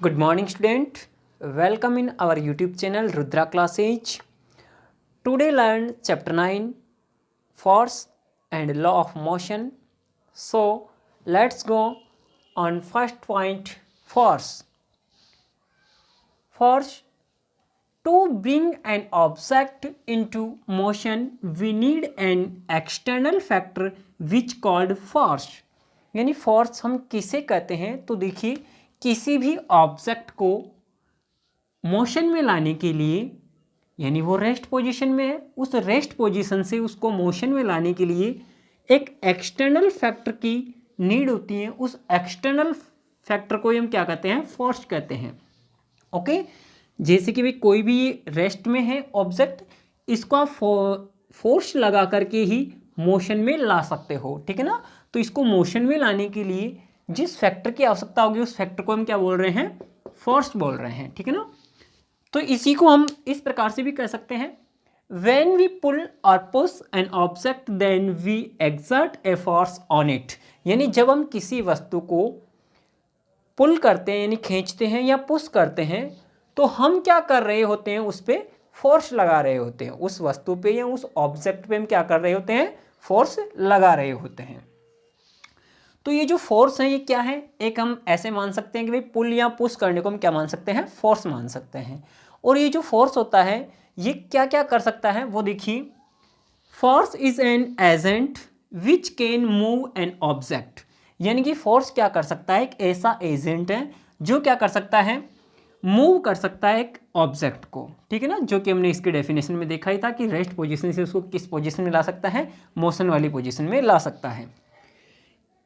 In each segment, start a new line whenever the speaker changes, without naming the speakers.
Good morning, student. Welcome in our YouTube channel Rudra Classes. Today learn chapter 9 Force and Law of Motion. So let's go on first point, force. Force. To bring an object into motion, we need an external factor which called force. यानी force हम किसे कहते हैं? तो देखिए, किसी भी object को मोशन में लाने के लिए, यानी वो रेस्ट पोजीशन में है, उस रेस्ट पोजीशन से उसको मोशन में लाने के लिए एक एक्सटर्नल फैक्टर की नीड होती है। उस एक्सटर्नल फैक्टर को हम क्या कहते हैं? फोर्स कहते हैं। ओके, जैसे कि भाई कोई भी रेस्ट में है ऑब्जेक्ट, इसको आप फोर्स लगा करके ही मोशन में ला सकते हो, ठीक है ना। तो इसको मोशन में लाने के लिए जिस फैक्टर की आवश्यकता होगी उस फैक्टर को हम क्या बोल रहे हैं? फोर्स बोल रहे हैं, ठीक है ना। तो इसी को हम इस प्रकार से भी कह सकते हैं, व्हेन वी पुल और push an object then we exert a force on it. यानी जब हम किसी वस्तु को पुल करते हैं यानी खींचते हैं या पुश करते हैं, तो हम क्या कर रहे होते हैं? उस पर फोर्स लगा रहे होते हैं। उस वस्तु पे या उस ऑब्जेक्ट पे हम क्या कर रहे होते हैं? फोर्स लगा रहे होते हैं। तो ये जो फोर्स है ये क्या है? एक हम ऐसे मान सकते हैं कि भाई पुल या पुश करने को हम क्या मान सकते हैं? फोर्स मान सकते हैं। और ये जो फोर्स होता है ये क्या क्या कर सकता है वो देखिए। Force is an agent which can move an object. यानी कि फोर्स क्या कर सकता है? एक ऐसा एजेंट है जो क्या कर सकता है? मूव कर सकता है एक ऑब्जेक्ट को, ठीक है ना। जो कि हमने इसके डेफिनेशन में देखा ही था कि रेस्ट पोजीशन से उसको किस पोजीशन में ला सकता है? मोशन वाली पोजीशन में ला सकता है।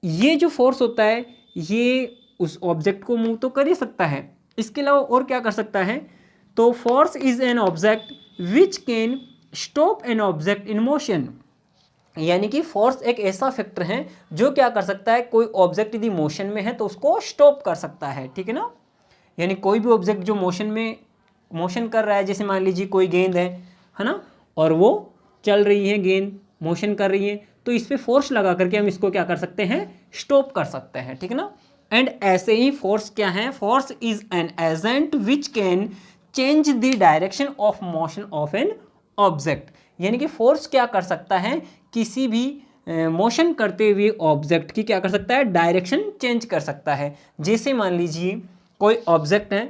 ये जो फोर्स होता है ये उस ऑब्जेक्ट को मूव तो कर ही सकता है, इसके अलावा और क्या कर सकता है? तो force is an object which can stop an object in motion. यानी कि फोर्स एक ऐसा फैक्टर है जो क्या कर सकता है? कोई ऑब्जेक्ट यदि मोशन में है तो उसको स्टॉप कर सकता है, ठीक है ना। यानी कोई भी ऑब्जेक्ट जो मोशन कर रहा है, जैसे मान लीजिए कोई गेंद है ना, और वो चल रही है, गेंद मोशन कर रही है, तो इस पर फोर्स लगा करके हम इसको क्या कर सकते हैं? स्टॉप कर सकते हैं, ठीक है ना। एंड ऐसे ही फोर्स क्या है? Force is an agent which can change the direction of motion of an object. यानी कि फोर्स क्या कर सकता है? किसी भी मोशन करते हुए ऑब्जेक्ट की क्या कर सकता है? डायरेक्शन चेंज कर सकता है। जैसे मान लीजिए कोई ऑब्जेक्ट है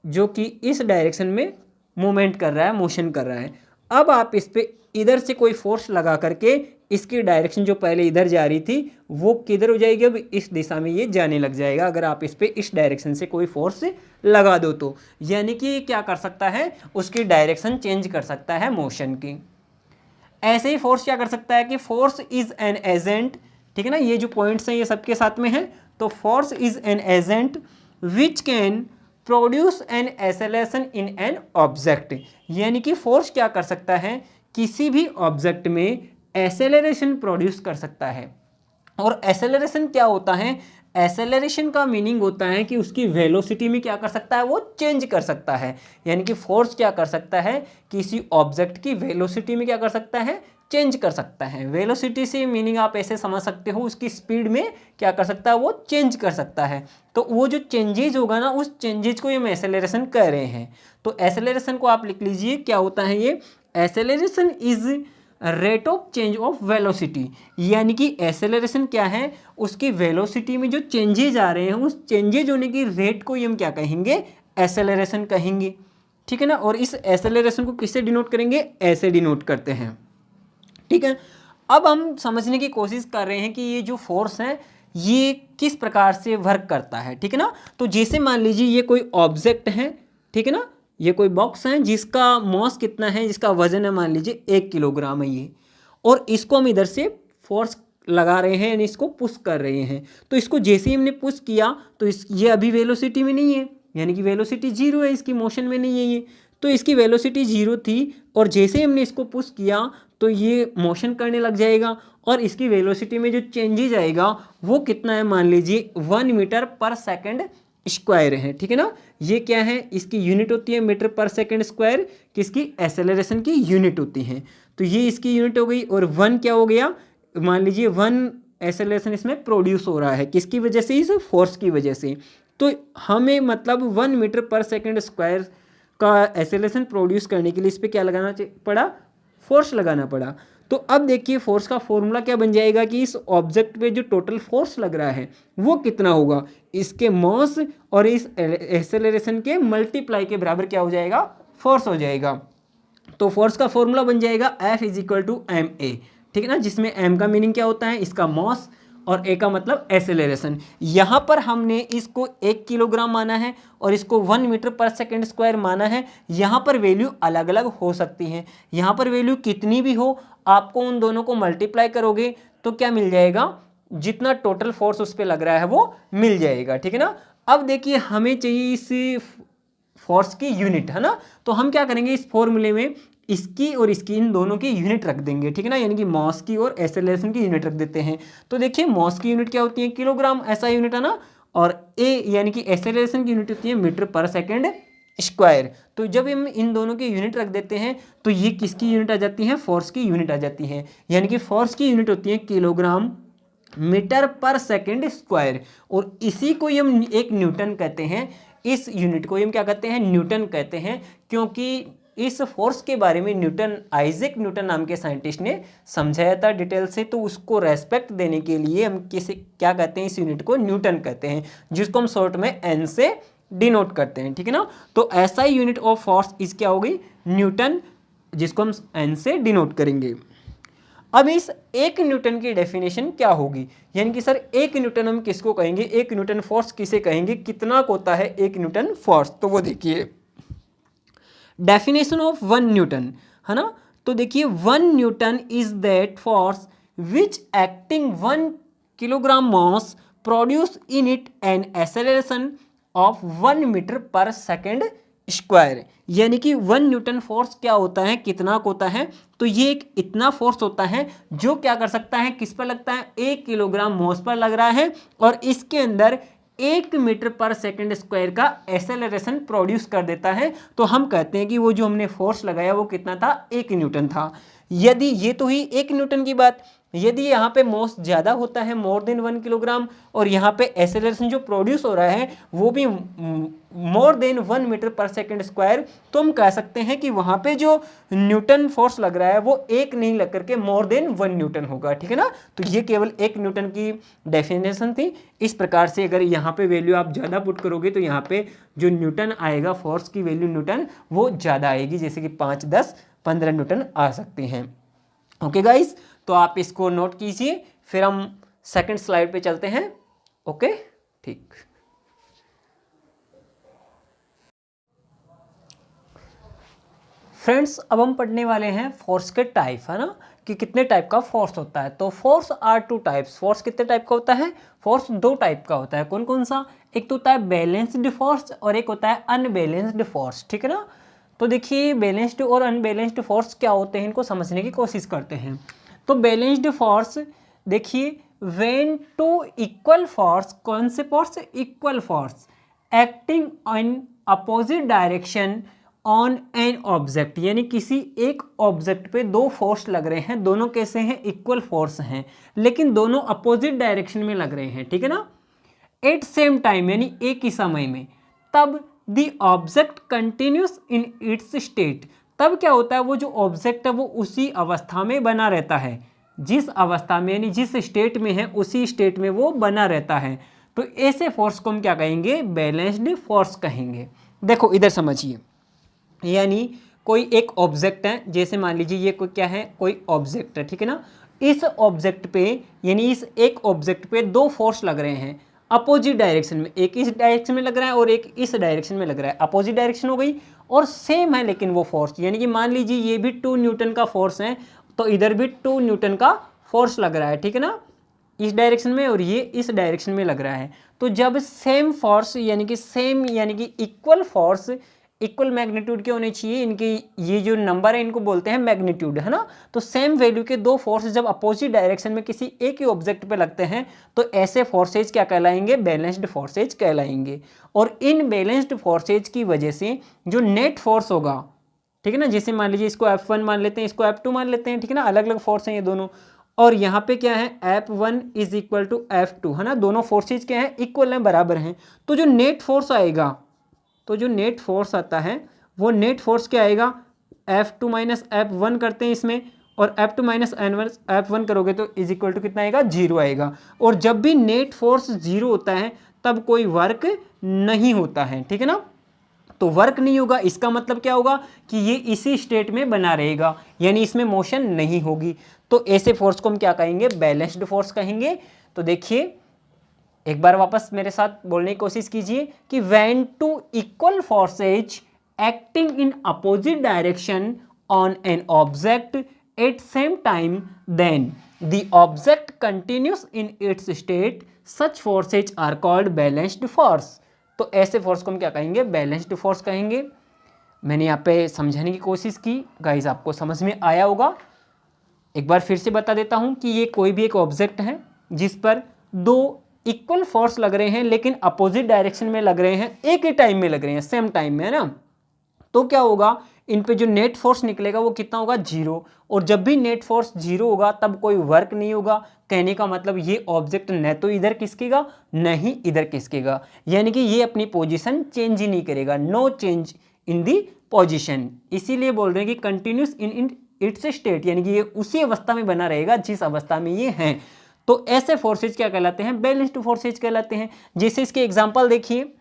जो कि इस डायरेक्शन में मूवमेंट कर रहा है, मोशन कर रहा है। अब आप इस पे इधर से कोई फोर्स लगा करके इसकी डायरेक्शन जो पहले इधर जा रही थी वो किधर हो जाएगी? अब इस दिशा में ये जाने लग जाएगा, अगर आप इस पे इस डायरेक्शन से कोई फोर्स लगा दो तो। यानी कि ये क्या कर सकता है? उसकी डायरेक्शन चेंज कर सकता है मोशन की। ऐसे ही फोर्स क्या कर सकता है कि फोर्स इज एन एजेंट, ठीक है ना। ये जो पॉइंट्स हैं ये सबके साथ में है। तो force is an agent which can produce an acceleration in an object. यानी कि फोर्स क्या कर सकता है? किसी भी ऑब्जेक्ट में एक्सेलरेशन प्रोड्यूस कर सकता है। और एक्सेलरेशन क्या होता है? एक्सेलरेशन का मीनिंग होता है कि उसकी वेलोसिटी में क्या कर सकता है? वो चेंज कर सकता है। यानी कि फोर्स क्या कर सकता है? किसी ऑब्जेक्ट की वेलोसिटी में क्या कर सकता है? चेंज कर सकता है। वेलोसिटी से मीनिंग आप ऐसे समझ सकते हो, उसकी स्पीड में क्या कर सकता है? वो चेंज कर सकता है। तो वो जो चेंजेज होगा ना, उस चेंजेज को हम एक्सेलरेशन कह रहे हैं। तो एक्सेलरेशन को आप लिख लीजिए, क्या होता है ये? Acceleration is rate of change of velocity. यानी कि एक्सेलरेशन क्या है? उसकी वेलोसिटी में जो चेंजेज आ रहे हैं उस चेंजेज होने की रेट को हम क्या कहेंगे? एक्सेलरेशन कहेंगे, ठीक है ना। और इस एक्सेलरेशन को किससे डिनोट करेंगे? ऐसे डिनोट करते हैं, ठीक है। अब हम समझने की कोशिश कर रहे हैं कि ये जो फोर्स है ये किस प्रकार से वर्क करता है, ठीक है ना। तो जैसे मान लीजिए ये कोई ऑब्जेक्ट है, ठीक है ना, ये कोई बॉक्स है जिसका मास कितना है, जिसका वजन है मान लीजिए 1 किलोग्राम है ये, और इसको हम इधर से फोर्स लगा रहे हैं यानी इसको पुश कर रहे हैं। तो इसको जैसे ही हमने पुश किया तो ये अभी वेलोसिटी में नहीं है, यानी कि वेलोसिटी 0 है, इसकी मोशन में नहीं है ये। तो इसकी वेलोसिटी 0 थी और जैसे ही हमने इसको पुश किया तो ये मोशन करने लग जाएगा, और इसकी वेलोसिटी में जो चेंजेज आएगा वो कितना है? मान लीजिए 1 मीटर पर सेकंड स्क्वायर है, ठीक है ना। ये क्या है? इसकी यूनिट होती है मीटर पर सेकंड स्क्वायर, किसकी? एक्सेलरेशन की यूनिट होती है। तो ये इसकी यूनिट हो गई। और 1 क्या हो गया? मान लीजिए 1 एक्सेलरेशन इसमें प्रोड्यूस हो रहा है, किसकी वजह से? इस फोर्स की वजह से। तो हमें मतलब 1 मीटर पर सेकेंड स्क्वायर का एक्सेलरेशन प्रोड्यूस करने के लिए इस पर क्या लगाना पड़ा, फोर्स लगाना पड़ा। तो अब देखिए फोर्स का फॉर्मूला क्या बन जाएगा कि इस ऑब्जेक्ट पे जो टोटल फोर्स लग रहा है वो कितना होगा, इसके मॉस और इस एक्सेलरेशन के मल्टीप्लाई के बराबर क्या हो जाएगा, फोर्स हो जाएगा। तो फोर्स का फॉर्मूला बन जाएगा F is equal to m a, ठीक है ना, जिसमें m का मीनिंग क्या होता है, इसका मॉस, और a का मतलब एक्सेलरेशन। यहाँ पर हमने इसको 1 किलोग्राम माना है और इसको 1 मीटर पर सेकेंड स्क्वायर माना है। यहाँ पर वैल्यू अलग अलग हो सकती हैं, यहाँ पर वैल्यू कितनी भी हो आपको उन दोनों को मल्टीप्लाई करोगे तो क्या मिल जाएगा, जितना टोटल फोर्स उस पर लग रहा है वो मिल जाएगा, ठीक है ना। अब देखिए हमें चाहिए इस फोर्स की यूनिट, है ना, तो हम क्या करेंगे इस फॉर्मूले में इसकी और इसकी इन दोनों की यूनिट रख देंगे, ठीक है ना, यानी कि मॉस की और एक्सेलरेशन की यूनिट रख देते हैं। तो देखिए मॉस की यूनिट क्या होती है, किलोग्राम, ऐसा यूनिट है ना, और ए यानी कि एक्सेलरेशन की यूनिट होती है मीटर पर सेकेंड स्क्वायर। तो जब हम इन दोनों की यूनिट रख देते हैं तो ये किसकी यूनिट आ जाती है, फोर्स की यूनिट आ जाती है, यानी कि फोर्स की यूनिट होती है किलोग्राम मीटर पर सेकेंड स्क्वायर, और इसी को हम एक न्यूटन कहते हैं। इस यूनिट को हम क्या कहते हैं, न्यूटन कहते हैं, क्योंकि इस फोर्स के बारे में न्यूटन, आइजैक न्यूटन नाम के साइंटिस्ट ने समझाया था डिटेल से, तो उसको रेस्पेक्ट देने के लिए हम किसे क्या कहते हैं, इस यूनिट को न्यूटन कहते हैं, जिसको हम शॉर्ट में एन से डिनोट करते हैं, ठीक है ना। तो ऐसा ही यूनिट ऑफ फोर्स इस क्या होगी, न्यूटन, जिसको हम एन से डिनोट करेंगे। अब इस 1 न्यूटन की डेफिनेशन क्या होगी, यानी कि सर 1 न्यूटन हम किसको कहेंगे, 1 न्यूटन फोर्स किसे कहेंगे, कितना होता है 1 न्यूटन फोर्स, तो वो देखिए डेफिनेशन ऑफ 1 न्यूटन, है ना। तो देखिए 1 newton is that force which acting 1 kilogram mass produce in it an acceleration of 1 metre पर सेकेंड स्क्वायर, यानी कि 1 न्यूटन फोर्स क्या होता है, कितना होता है, तो ये एक इतना फोर्स होता है जो क्या कर सकता है, किस पर लगता है, 1 किलोग्राम मास पर लग रहा है, और इसके अंदर 1 मीटर पर सेकेंड स्क्वायर का एक्सेलरेशन प्रोड्यूस कर देता है। तो हम कहते हैं कि वो जो हमने फोर्स लगाया वो कितना था, 1 न्यूटन था। यदि ये तो ही 1 न्यूटन की बात, यदि यहाँ पे मास ज़्यादा होता है, मोर देन 1 किलोग्राम, और यहाँ पे एक्सेलरेशन जो प्रोड्यूस हो रहा है वो भी मोर देन 1 मीटर पर सेकेंड स्क्वायर, तो हम कह सकते हैं कि वहाँ पे जो न्यूटन फोर्स लग रहा है वो 1 नहीं लग करके मोर देन 1 न्यूटन होगा, ठीक है ना। तो ये केवल 1 न्यूटन की डेफिनेशन थी। इस प्रकार से अगर यहाँ पे वैल्यू आप ज़्यादा पुट करोगे तो यहाँ पे जो न्यूटन आएगा, फोर्स की वैल्यू न्यूटन, वो ज़्यादा आएगी, जैसे कि 5, 10, 15 न्यूटन आ सकते हैं। ओके गाइस, तो आप इसको नोट कीजिए, फिर हम सेकंड स्लाइड पे चलते हैं। ओके, ठीक। फ्रेंड्स, अब हम पढ़ने वाले हैं फोर्स के टाइप, है ना, कि कितने टाइप का फोर्स होता है। तो फोर्स आर 2 टाइप्स, फोर्स कितने टाइप का होता है, फोर्स 2 टाइप का होता है। कौन कौन सा, एक तो होता है बैलेंस्ड फोर्स और एक होता है अनबैलेंस्ड फोर्स, ठीक है ना। तो देखिए बैलेंस्ड और अनबैलेंस्ड फोर्स क्या होते हैं, इनको समझने की कोशिश करते हैं। तो बैलेंस्ड फोर्स देखिए, व्हेन 2 इक्वल फोर्स, कौन से force, equal force acting in opposite direction on an object, यानी किसी एक ऑब्जेक्ट पे 2 फोर्स लग रहे हैं, दोनों कैसे हैं, इक्वल फोर्स हैं, लेकिन दोनों अपोजिट डायरेक्शन में लग रहे हैं, ठीक है ना, एट सेम टाइम, यानी एक ही समय में, तब the object continues in its state, तब क्या होता है, वो जो ऑब्जेक्ट है वो उसी अवस्था में बना रहता है, जिस अवस्था में यानी जिस स्टेट में है उसी स्टेट में वो बना रहता है। तो ऐसे फोर्स को हम क्या कहेंगे, बैलेंस्ड फोर्स कहेंगे। देखो इधर समझिए, यानी कोई एक ऑब्जेक्ट है, जैसे मान लीजिए ये कोई क्या है, कोई ऑब्जेक्ट है, ठीक है ना। इस ऑब्जेक्ट पे यानी इस एक ऑब्जेक्ट पे 2 फोर्स लग रहे हैं अपोजिट डायरेक्शन में, एक इस डायरेक्शन में लग रहा है और एक इस डायरेक्शन में लग रहा है, अपोजिट डायरेक्शन हो गई, और सेम है लेकिन वो फोर्स, यानी कि मान लीजिए ये भी 2 न्यूटन का फोर्स है, तो इधर भी 2 न्यूटन का फोर्स लग रहा है, ठीक है ना, इस डायरेक्शन में, और ये इस डायरेक्शन में लग रहा है। तो जब सेम फोर्स यानी कि सेम यानी कि इक्वल फोर्स, इक्वल मैग्नीट्यूड के होने चाहिए, इनके ये जो नंबर है इनको बोलते हैं मैग्नीट्यूड, है ना। तो सेम वैल्यू के 2 फोर्स जब अपोजिट डायरेक्शन में किसी एक ही ऑब्जेक्ट पे लगते हैं तो ऐसे फोर्सेज क्या कहलाएंगे, बैलेंस्ड फोर्सेज कहलाएंगे। और इन बैलेंस्ड फोर्सेज की वजह से जो नेट फोर्स होगा, ठीक है ना, जैसे मान लीजिए इसको F1 मान लेते हैं, इसको F2 मान लेते हैं, ठीक है ना, अलग अलग फोर्स हैं ये दोनों, और यहाँ पे क्या है F1 is equal to F2 है ना, दोनों फोर्सेज क्या है इक्वल हैं, बराबर हैं। तो जो नेट फोर्स आएगा, तो जो नेट फोर्स आता है वो नेट फोर्स क्या आएगा, F2 माइनस F1 करते हैं इसमें, और F2 माइनस F1 करोगे तो इज इक्वल टू कितना आएगा, 0 आएगा। और जब भी नेट फोर्स 0 होता है तब कोई वर्क नहीं होता है, ठीक है ना। तो वर्क नहीं होगा इसका मतलब क्या होगा कि ये इसी स्टेट में बना रहेगा, यानी इसमें मोशन नहीं होगी। तो ऐसे फोर्स को हम क्या कहेंगे, बैलेंस्ड फोर्स कहेंगे। तो देखिए एक बार वापस मेरे साथ बोलने की कोशिश कीजिए कि when two equal forces acting in opposite direction on an object at same time then the object continues in its state, such forces are called balanced force. तो ऐसे फोर्स को हम क्या कहेंगे, बैलेंस्ड फोर्स कहेंगे। मैंने यहाँ पे समझाने की कोशिश की गाइस, आपको समझ में आया होगा। एक बार फिर से बता देता हूँ कि ये कोई भी एक ऑब्जेक्ट है जिस पर दो इक्वल फोर्स लग रहे हैं लेकिन अपोजिट डायरेक्शन में लग रहे हैं, एक ही टाइम में लग रहे हैं, सेम टाइम में, है ना। तो क्या होगा, इन पे जो नेट फोर्स निकलेगा वो कितना होगा, 0। और जब भी नेट फोर्स 0 होगा तब कोई वर्क नहीं होगा। कहने का मतलब ये ऑब्जेक्ट न तो इधर खिसकेगा न ही इधर खिसकेगा, यानी कि ये अपनी पोजीशन चेंज ही नहीं करेगा, no change in the position. इसीलिए बोल रहे हैं कि कंटिन्यूस इन इट्स स्टेट, यानी कि ये उसी अवस्था में बना रहेगा जिस अवस्था में ये हैं। तो ऐसे फोर्सेज क्या कहलाते हैं, बैलेंस्ड फोर्सेज कहलाते हैं। जैसे इसके एग्जांपल देखिए,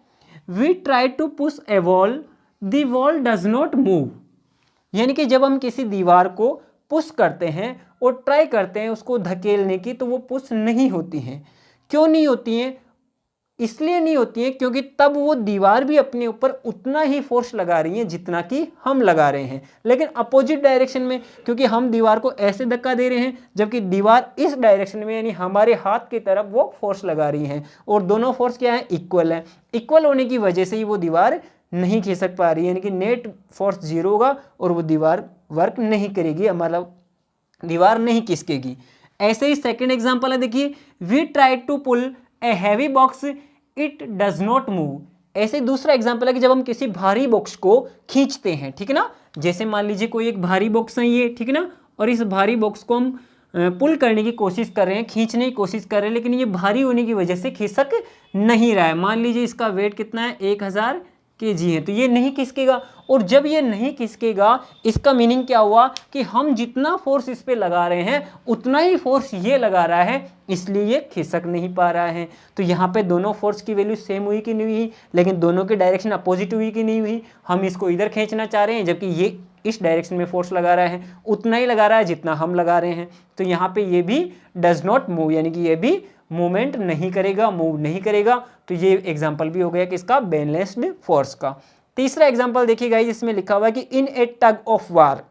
we try to push a wall, the wall does not move. यानी कि जब हम किसी दीवार को पुश करते हैं और ट्राई करते हैं उसको धकेलने की, तो वो पुश नहीं होती हैं। क्यों नहीं होती हैं, इसलिए नहीं होती हैं क्योंकि तब वो दीवार भी अपने ऊपर उतना ही फोर्स लगा रही है जितना कि हम लगा रहे हैं, लेकिन अपोजिट डायरेक्शन में, क्योंकि हम दीवार को ऐसे धक्का दे रहे हैं जबकि दीवार इस डायरेक्शन में यानी हमारे हाथ की तरफ वो फोर्स लगा रही हैं। और दोनों फोर्स क्या है, इक्वल है। इक्वल होने की वजह से ही वो दीवार नहीं खिसक पा रही है, यानी कि नेट फोर्स 0 होगा और वो दीवार वर्क नहीं करेगी, मतलब दीवार नहीं खिसकेगी। ऐसे ही सेकंड एग्जांपल है, देखिए, we try to pull a heavy box, it does not move. ऐसे दूसरा एग्जांपल है कि जब हम किसी भारी बॉक्स को खींचते हैं, ठीक है ना। जैसे मान लीजिए कोई एक भारी बॉक्स है ये, ठीक है ना, और इस भारी बॉक्स को हम पुल करने की कोशिश कर रहे हैं, खींचने की कोशिश कर रहे हैं, लेकिन ये भारी होने की वजह से खिसक नहीं रहा है। मान लीजिए इसका वेट कितना है, 1000 kg है, तो ये नहीं खिसकेगा। और जब ये नहीं खिसकेगा इसका मीनिंग क्या हुआ कि हम जितना फोर्स इस पे लगा रहे हैं उतना ही फोर्स ये लगा रहा है, इसलिए ये खिसक नहीं पा रहा है। तो यहाँ पे दोनों फोर्स की वैल्यू सेम हुई कि नहीं हुई, लेकिन दोनों की डायरेक्शन अपोजिट हुई कि नहीं हुई। हम इसको इधर खींचना चाह रहे हैं जबकि ये इस डायरेक्शन में फोर्स लगा रहा है, उतना ही लगा रहा है जितना हम लगा रहे हैं। तो यहाँ पे ये भी डज नॉट मूव, यानी कि ये भी मूवमेंट नहीं करेगा, मूव नहीं करेगा। तो ये एग्जांपल भी हो गया किसका, बैलेंस्ड फोर्स का। तीसरा एग्जांपल देखिए गाइस, इसमें लिखा हुआ है कि इन ए tug of war.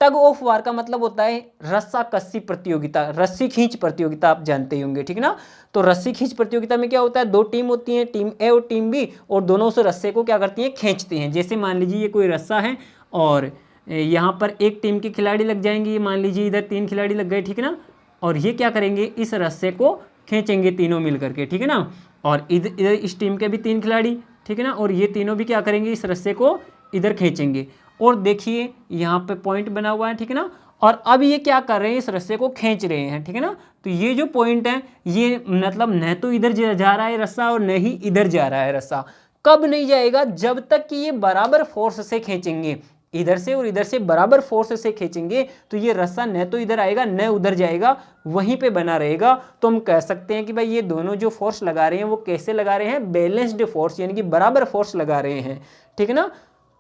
Tug of war का मतलब होता है रस्सा कस्सी प्रतियोगिता, रस्सी खींच प्रतियोगिता, आप जानते ही होंगे, ठीक ना। तो रस्सी खींच प्रतियोगिता में क्या होता है, दो टीम होती है, टीम ए और टीम बी, और दोनों उस रस्से को क्या करती हैं, खींचती हैं। जैसे मान लीजिए ये कोई रस्सा है और यहाँ पर एक टीम के खिलाड़ी लग जाएंगे, मान लीजिए इधर 3 खिलाड़ी लग गए, ठीक है ना। और ये क्या करेंगे, इस रस्से को खींचेंगे तीनों मिल करके, ठीक है ना। और इधर इस टीम के भी 3 खिलाड़ी, ठीक है ना, और ये तीनों भी क्या करेंगे, इस रस्से को इधर खींचेंगे। और देखिए यहाँ पे पॉइंट बना हुआ है, ठीक है ना। और अब ये क्या कर रहे हैं, इस रस्से को खींच रहे हैं, ठीक है ना। तो ये जो पॉइंट है ये मतलब न तो इधर जा रहा है रस्सा और न ही इधर जा रहा है रस्सा। कब नहीं जाएगा, जब तक कि ये बराबर फोर्स से खींचेंगे, इधर से और इधर से बराबर फोर्स से खींचेंगे तो ये रस्सा न तो इधर आएगा न उधर जाएगा, वहीं पे बना रहेगा। तो हम कह सकते हैं कि भाई ये दोनों जो फोर्स लगा रहे हैं वो कैसे लगा रहे हैं, बैलेंस्ड फोर्स, यानी कि बराबर फोर्स लगा रहे हैं, ठीक है ना।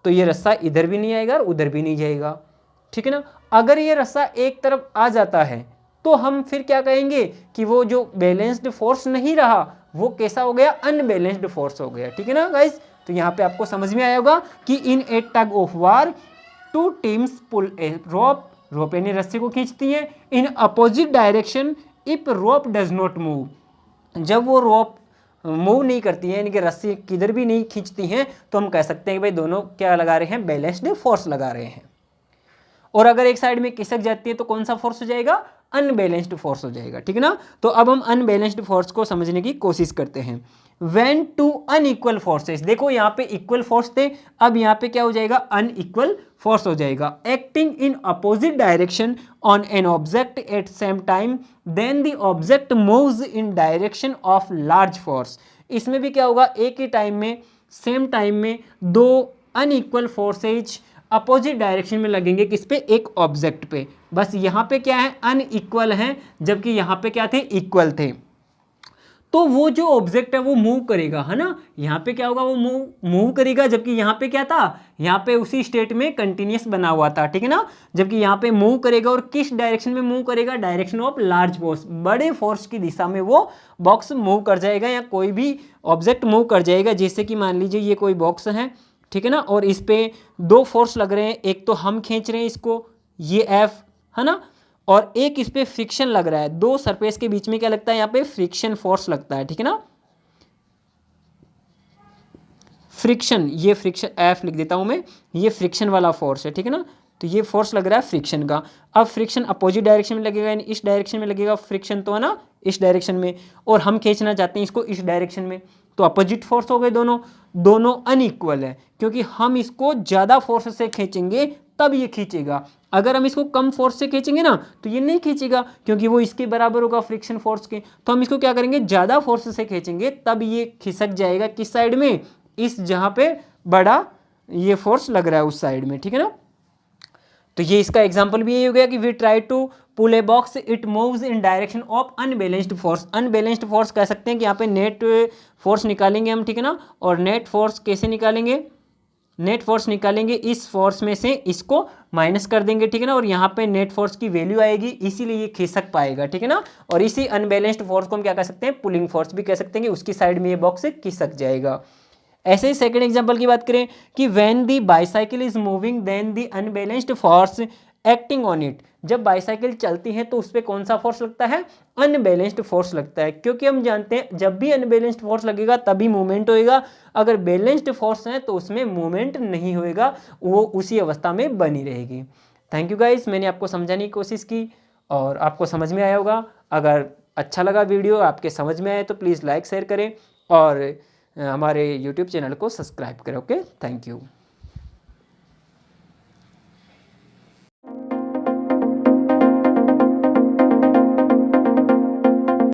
तो ये रस्सा इधर भी नहीं आएगा और उधर भी नहीं जाएगा, ठीक है ना। अगर ये रस्सा एक तरफ आ जाता है तो हम फिर क्या कहेंगे कि वो जो बैलेंस्ड फोर्स नहीं रहा वो कैसा हो गया, अनबैलेंस्ड फोर्स हो गया, ठीक है ना गाइस। तो यहाँ पे आपको समझ में आया होगा कि इन ए टग ऑफ वार 2 टीम्स पुल ए रोप, रोप यानी रस्सी को खींचती हैं, इन opposite direction if rope does not move. जब वो रोप मूव नहीं करती है, यानी कि रस्सी किधर भी नहीं खींचती हैं, तो हम कह सकते हैं कि भाई दोनों क्या लगा रहे हैं, बैलेंस्ड फोर्स लगा रहे हैं। और अगर एक साइड में खिसक जाती है तो कौन सा फोर्स हो जाएगा, अनबैलेंस्ड फोर्स हो जाएगा, ठीक है ना। तो अब हम अनबैलेंस्ड फोर्स को समझने की कोशिश करते हैं। व्हेन टू अनइक्वल फोर्सेस, देखो यहाँ पे इक्वल फोर्स थे, अब यहाँ पे क्या हो जाएगा, अनइक्वल फोर्स हो जाएगा। Acting in opposite direction on an object at same time then the object moves in direction of large force. इसमें भी क्या होगा, एक ही टाइम में, सेम टाइम में दो अनइक्वल फोर्सेज अपोजिट डायरेक्शन में लगेंगे, किस पे, एक ऑब्जेक्ट पे। बस यहाँ पे क्या है, अनइक्वल हैं, जबकि यहाँ पे क्या थे, इक्वल थे। तो वो जो ऑब्जेक्ट है वो मूव करेगा, है ना, यहाँ पे क्या होगा, वो मूव करेगा, जबकि यहाँ पे क्या था, यहाँ पे उसी स्टेट में कंटिन्यूस बना हुआ था, ठीक है ना। जबकि यहाँ पे मूव करेगा, और किस डायरेक्शन में मूव करेगा, डायरेक्शन ऑफ लार्ज फोर्स, बड़े फोर्स की दिशा में वो बॉक्स मूव कर जाएगा, या कोई भी ऑब्जेक्ट मूव कर जाएगा। जैसे कि मान लीजिए ये कोई बॉक्स है, ठीक है ना, और इस पे दो फोर्स लग रहे हैं, एक तो हम खींच रहे हैं इसको, ये एफ, है ना, और एक इस पे फ्रिक्शन लग रहा है, दो सरफेस के बीच में क्या लगता है, यहाँ पे फ्रिक्शन फोर्स लगता है, ठीक है ना, फ्रिक्शन, ये फ्रिक्शन एफ लिख देता हूं मैं, ये फ्रिक्शन वाला फोर्स है, ठीक है ना। तो ये फोर्स लग रहा है फ्रिक्शन का। अब फ्रिक्शन अपोजिट डायरेक्शन में लगेगा, यानी इस डायरेक्शन में लगेगा फ्रिक्शन, तो है ना, इस डायरेक्शन में, और हम खींचना चाहते हैं इसको इस डायरेक्शन में, तो अपोजिट फोर्स हो गए दोनों, दोनों अनइक्वल है, क्योंकि हम इसको ज़्यादा फोर्स से खींचेंगे तब ये खींचेगा, अगर हम इसको कम फोर्स से खींचेंगे ना तो ये नहीं खींचेगा, क्योंकि वो इसके बराबर होगा फ्रिक्शन फोर्स के। तो हम इसको क्या करेंगे, ज़्यादा फोर्स से खींचेंगे तब ये खिसक जाएगा, किस साइड में, इस जहाँ पे बड़ा ये फोर्स लग रहा है उस साइड में, ठीक है ना। तो ये इसका एग्जांपल भी यही हो गया कि we try to pull a box, it moves in direction of unbalanced force. Unbalanced force कह सकते हैं कि यहाँ पे नेट फोर्स निकालेंगे हम, ठीक है ना, और नेट फोर्स कैसे निकालेंगे, नेट फोर्स निकालेंगे, इस फोर्स में से इसको माइनस कर देंगे, ठीक है ना, और यहाँ पे नेट फोर्स की वैल्यू आएगी, इसीलिए ये खिसक पाएगा, ठीक है ना। और इसी अनबैलेंस्ड फोर्स को हम क्या कह सकते हैं, पुलिंग फोर्स भी कह सकते हैं, कि उसकी साइड में ये बॉक्स खिसक जाएगा। ऐसे ही सेकंड एग्जांपल की बात करें कि when the bicycle is moving then the unbalanced force acting on it. जब बाईसाइकिल चलती है तो उस पर कौन सा फोर्स लगता है, अनबैलेंस्ड फोर्स लगता है, क्योंकि हम जानते हैं जब भी अनबैलेंस्ड फोर्स लगेगा तभी मूवमेंट होएगा, अगर बैलेंस्ड फोर्स है तो उसमें मूवमेंट नहीं होएगा, वो उसी अवस्था में बनी रहेगी। थैंक यू गाइस, मैंने आपको समझाने की कोशिश की और आपको समझ में आया होगा। अगर अच्छा लगा वीडियो, आपके समझ में आए तो प्लीज़ लाइक शेयर करें और हमारे YouTube चैनल को सब्सक्राइब करें। Okay, thank you.